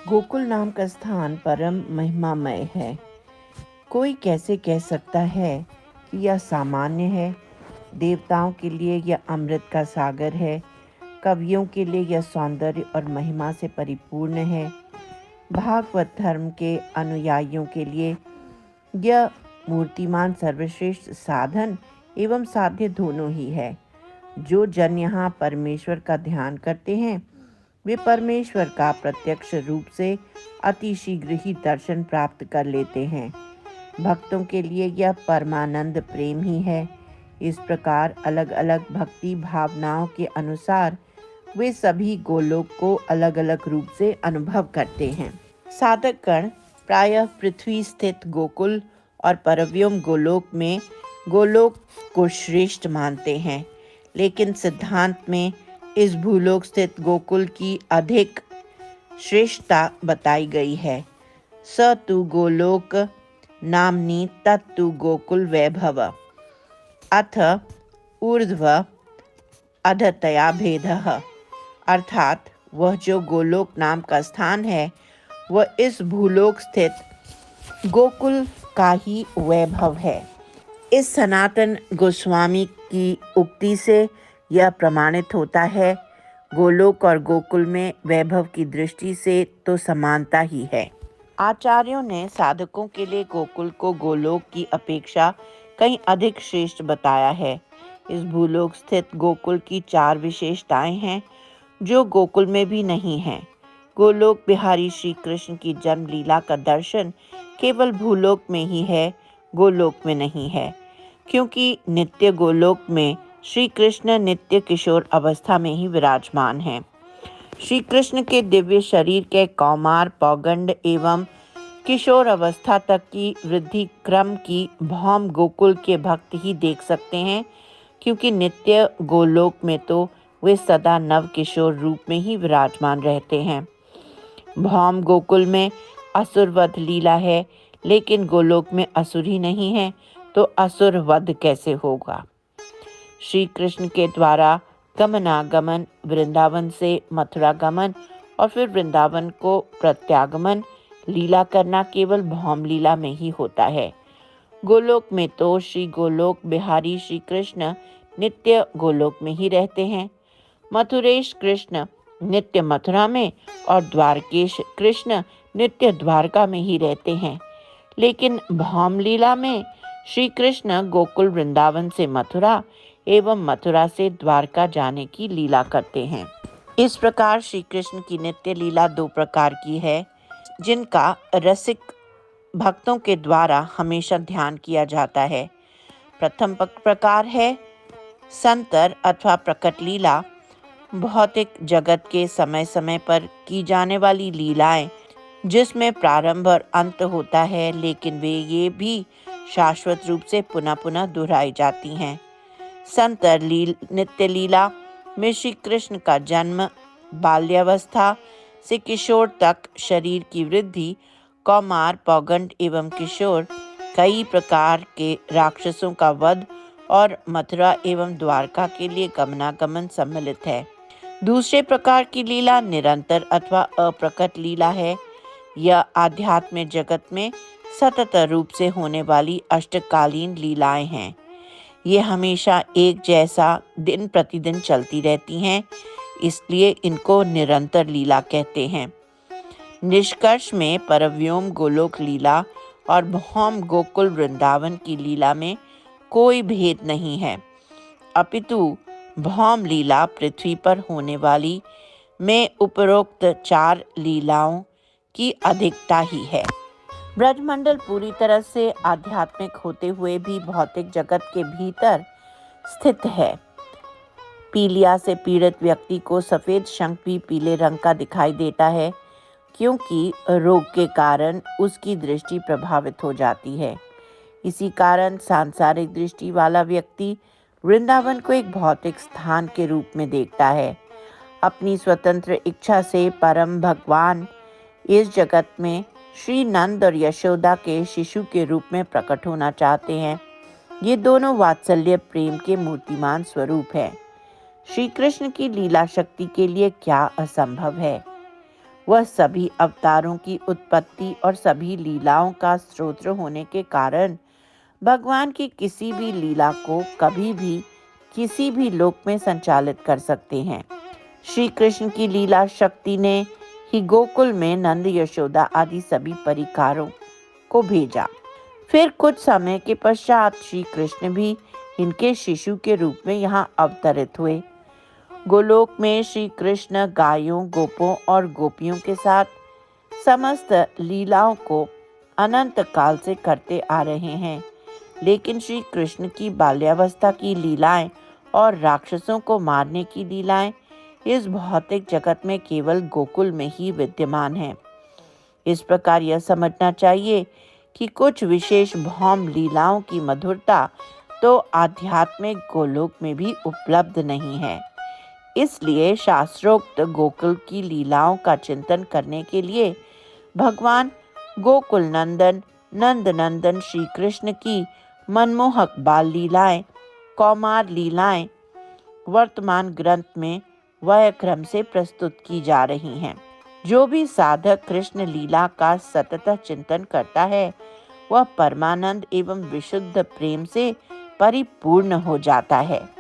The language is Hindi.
गोकुल नाम का स्थान परम महिमामय है। कोई कैसे कह सकता है कि यह सामान्य है। देवताओं के लिए यह अमृत का सागर है। कवियों के लिए यह सौंदर्य और महिमा से परिपूर्ण है। भागवत धर्म के अनुयायियों के लिए यह मूर्तिमान सर्वश्रेष्ठ साधन एवं साध्य दोनों ही है। जो जन यहाँ परमेश्वर का ध्यान करते हैं वे परमेश्वर का प्रत्यक्ष रूप से अति शीघ्र ही दर्शन प्राप्त कर लेते हैं। भक्तों के लिए यह परमानंद प्रेम ही है। इस प्रकार अलग अलग भक्ति भावनाओं के अनुसार वे सभी गोलोक को अलग अलग रूप से अनुभव करते हैं। साधकगण प्रायः पृथ्वी स्थित गोकुल और परव्योम गोलोक में गोलोक को श्रेष्ठ मानते हैं, लेकिन सिद्धांत में इस भूलोक स्थित गोकुल की अधिक श्रेष्ठता बताई गई है। स तु गोलोक नामनी तत्तु गोकुल वैभव अथ ऊर्ध्व अधतया भेदः। अर्थात वह जो गोलोक नाम का स्थान है वह इस भूलोक स्थित गोकुल का ही वैभव है। इस सनातन गोस्वामी की उक्ति से यह प्रमाणित होता है, गोलोक और गोकुल में वैभव की दृष्टि से तो समानता ही है। आचार्यों ने साधकों के लिए गोकुल को गोलोक की अपेक्षा कहीं अधिक श्रेष्ठ बताया है। इस भूलोक स्थित गोकुल की 4 विशेषताएं हैं जो गोकुल में भी नहीं हैं। गोलोक बिहारी श्री कृष्ण की जन्म लीला का दर्शन केवल भूलोक में ही है, गोलोक में नहीं है, क्योंकि नित्य गोलोक में श्री कृष्ण नित्य किशोर अवस्था में ही विराजमान हैं। श्री कृष्ण के दिव्य शरीर के कौमार पौगंड एवं किशोर अवस्था तक की वृद्धि क्रम की भौम गोकुल के भक्त ही देख सकते हैं, क्योंकि नित्य गोलोक में तो वे सदा नव किशोर रूप में ही विराजमान रहते हैं। भौम गोकुल में असुर वध लीला है, लेकिन गोलोक में असुर ही नहीं है, तो असुर वध कैसे होगा। श्री कृष्ण के द्वारा गमनागमन, वृंदावन से मथुरा गमन और फिर वृंदावन को प्रत्यागमन लीला करना केवल भौम लीला में ही होता है। गोलोक में तो श्री गोलोक बिहारी श्री कृष्ण नित्य गोलोक में ही रहते हैं। मथुरेश कृष्ण नित्य मथुरा में और द्वारकेश कृष्ण नित्य द्वारका में ही रहते हैं, लेकिन भौम लीला में श्री कृष्ण गोकुल वृंदावन से मथुरा एवं मथुरा से द्वारका जाने की लीला करते हैं। इस प्रकार श्री कृष्ण की नित्य लीला 2 प्रकार की है, जिनका रसिक भक्तों के द्वारा हमेशा ध्यान किया जाता है। प्रथम प्रकार है संतर अथवा प्रकट लीला, भौतिक जगत के समय समय पर की जाने वाली लीलाएं, जिसमें प्रारंभ और अंत होता है, लेकिन वे ये भी शाश्वत रूप से पुनः पुनः दोहराई जाती हैं। संतर नित्य लीला में श्री कृष्ण का जन्म, बाल्यावस्था से किशोर तक शरीर की वृद्धि, कौमार पौगंड एवं किशोर, कई प्रकार के राक्षसों का वध और मथुरा एवं द्वारका के लिए गमनागमन सम्मिलित है। दूसरे प्रकार की लीला निरंतर अथवा अप्रकट लीला है। यह आध्यात्म जगत में सतत रूप से होने वाली अष्टकालीन लीलाएं हैं। ये हमेशा एक जैसा दिन प्रतिदिन चलती रहती हैं, इसलिए इनको निरंतर लीला कहते हैं। निष्कर्ष में परव्योम गोलोक लीला और भौम गोकुल वृंदावन की लीला में कोई भेद नहीं है, अपितु भौम लीला पृथ्वी पर होने वाली में उपरोक्त 4 लीलाओं की अधिकता ही है। ब्रजमंडल पूरी तरह से आध्यात्मिक होते हुए भी भौतिक जगत के भीतर स्थित है। पीलिया से पीड़ित व्यक्ति को सफेद शंख भी पीले रंग का दिखाई देता है, क्योंकि रोग के कारण उसकी दृष्टि प्रभावित हो जाती है। इसी कारण सांसारिक दृष्टि वाला व्यक्ति वृंदावन को एक भौतिक स्थान के रूप में देखता है। अपनी स्वतंत्र इच्छा से परम भगवान इस जगत में श्री नंद और यशोदा के शिशु के रूप में प्रकट होना चाहते हैं। ये दोनों वात्सल्य प्रेम के मूर्तिमान स्वरूप हैं। श्री कृष्ण की लीला शक्ति के लिए क्या असंभव है। वह सभी अवतारों की उत्पत्ति और सभी लीलाओं का स्रोत होने के कारण भगवान की किसी भी लीला को कभी भी किसी भी लोक में संचालित कर सकते हैं। श्री कृष्ण की लीला शक्ति ने ही गोकुल में नंद, यशोदा आदि सभी परिकारों को भेजा। फिर कुछ समय के पश्चात श्री कृष्ण भी इनके शिशु के रूप में यहाँ अवतरित हुए। गोलोक में श्री कृष्ण गायों, गोपों और गोपियों के साथ समस्त लीलाओं को अनंत काल से करते आ रहे हैं। लेकिन श्री कृष्ण की बाल्यावस्था की लीलाएं और राक्षसों को मारने की लीलाएं इस भौतिक जगत में केवल गोकुल में ही विद्यमान है। इस प्रकार यह समझना चाहिए कि कुछ विशेष भौम लीलाओं की मधुरता तो आध्यात्मिक गोलोक में भी उपलब्ध नहीं है। इसलिए शास्त्रोक्त गोकुल की लीलाओं का चिंतन करने के लिए भगवान गोकुल नंदन नंद नंदन श्री कृष्ण की मनमोहक बाल लीलाएं, कौमार लीलाएं वर्तमान ग्रंथ में वह क्रम से प्रस्तुत की जा रही हैं। जो भी साधक कृष्ण लीला का सतत चिंतन करता है वह परमानंद एवं विशुद्ध प्रेम से परिपूर्ण हो जाता है।